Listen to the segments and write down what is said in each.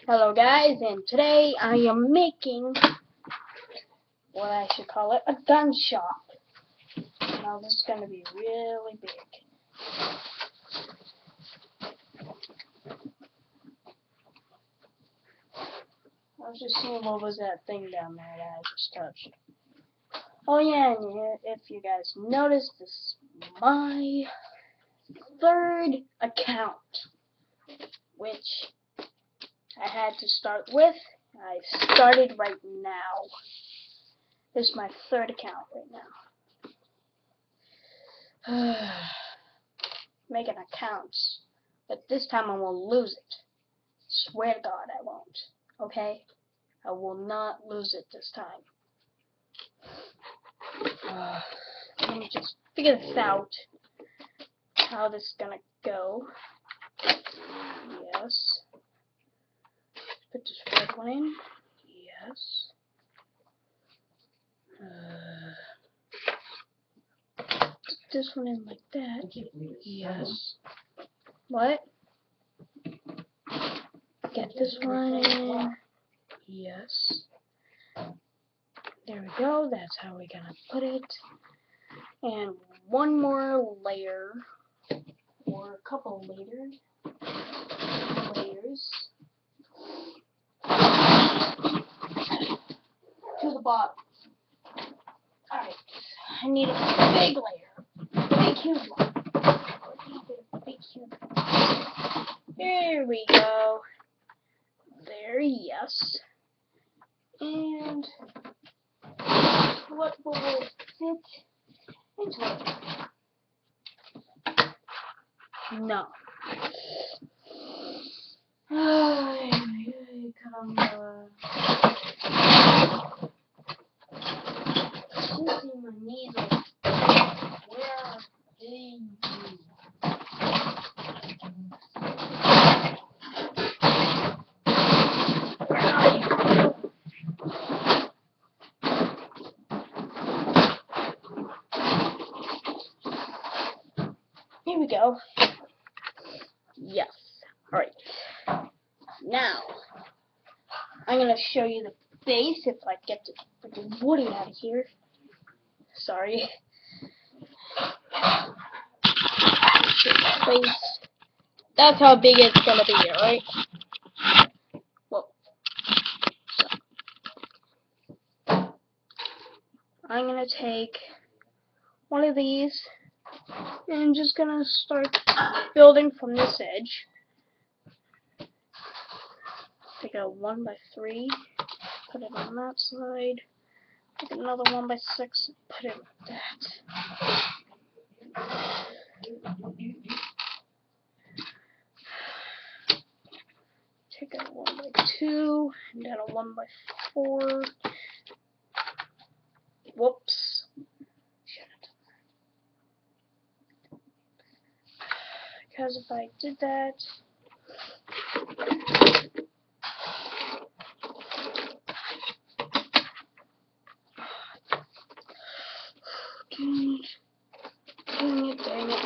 Hello guys, and today I am making what I should call it, a gun shop. Now this is going to be really big. I was just seeing what was that thing down there that I just touched. Oh yeah, and if you guys noticed, this is my third account, which I had to start with. I started right now. This is my third account right now. Making accounts, but this time I won't lose it. Swear to God I won't. Okay? I will not lose it this time. Let me just figure this out. How this is gonna go. Yes. Put this red one in. Yes. Put this one in like that. Yes. What? Get this one in. Yes. There we go. That's how we're gonna put it. And one more layer, or a couple layers, to the bottom. Alright, I need a big layer, big huge one. Big huge one. There we go. There, yes. And what will fit into it? No. Ay, caramba. Using my needle. Where are they? Here we go. Yes. Alright. Now, I'm going to show you the base if I get the freaking Woody out of here. Sorry. Base. That's how big it's going to be, alright? Well, I'm going to take one of these and I'm just going to start building from this edge. Take a 1x3, put it on that side. Take another 1x6, put it like that. Take a 1x2 and then a 1x4. Whoops. Because if I did that,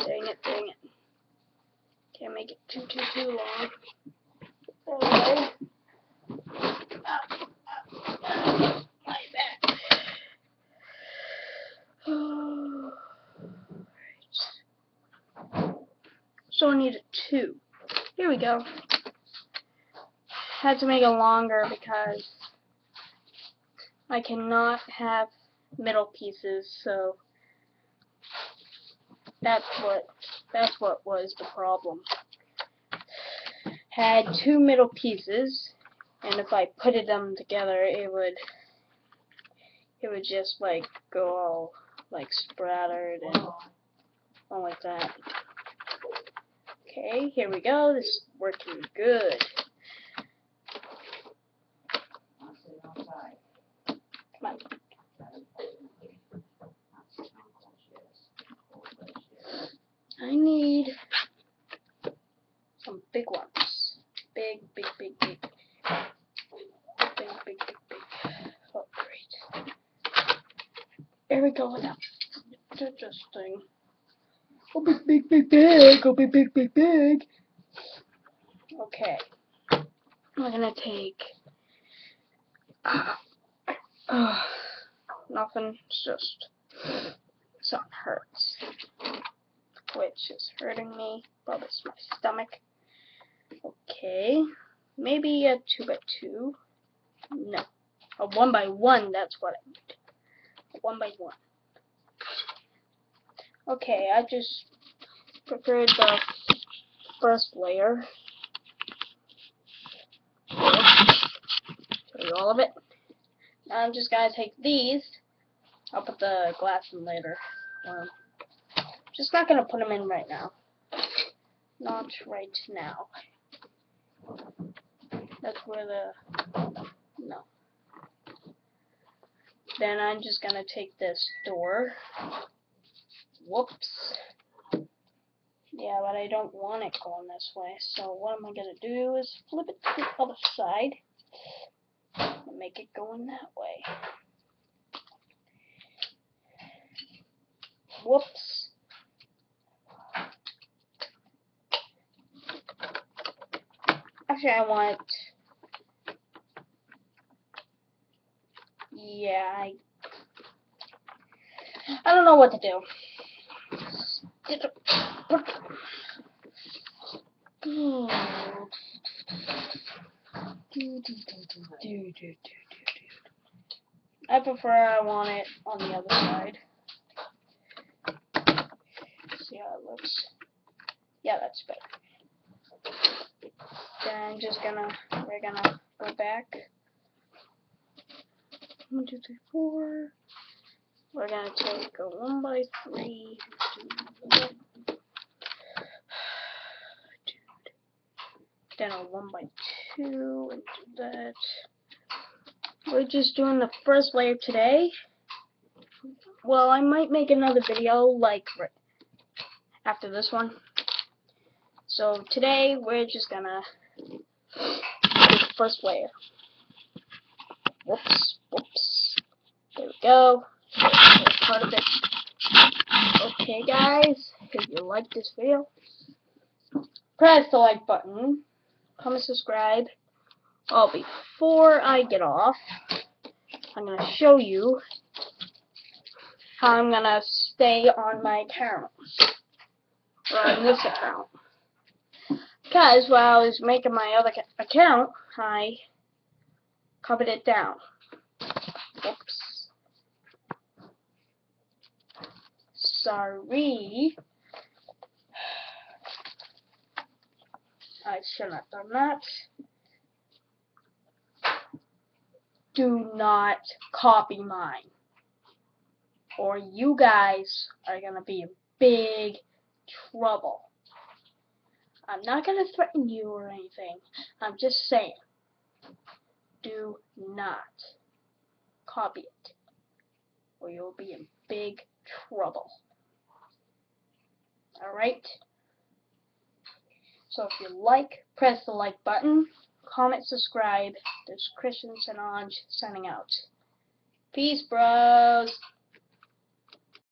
dang it. Can't make it too long. Anyway. My back. So I need a 2. Here we go. Had to make it longer because I cannot have middle pieces, so that's what was the problem. Had 2 middle pieces, and if I put them together, it would just like go all like splattered and all like that. Okay, here we go. This is working good. Come on. I need some big ones. Big. Oh, great. There we go. Now, adjusting. Oh, big. Oh, big. Okay. We're gonna take nothing, it's just something hurts, which is hurting me. Probably it's my stomach. Okay, maybe a 2x2. No, a 1x1. That's what I need. A 1x1. Okay, I just prepared the first layer. Show you all of it. Now I'm just gonna take these. I'll put the glass in later. Just not gonna put them in right now. Not right now. That's where no. Then I'm just gonna take this door. Whoops. Yeah, but I don't want it going this way. So what am I gonna do is flip it to the other side and make it going that way. Whoops. Actually, yeah, I don't know what to do. I want it on the other side. See how it looks. Yeah, that's better. Then we're gonna go back. 1, 2, 3, 4. We're gonna take a 1x3. Then a 1x2 and do that. We're just doing the first layer today. Well, I might make another video like right after this one. So today we're just gonna do the first layer. Whoops, whoops. There we go. That's part of it. Okay, guys, if you like this video, press the like button, comment, subscribe. Oh, before I get off, I'm gonna show you how I'm gonna stay on my account, or on this account. Because while I was making my other account, I copied it down. Oops. Sorry. I should not have done that. Do not copy mine, or you guys are gonna be in big trouble. I'm not gonna threaten you or anything. I'm just saying, do not copy it, or you'll be in big trouble. Alright? So if you like, press the like button, comment, subscribe. This is Christian Sanange signing out. Peace, bros.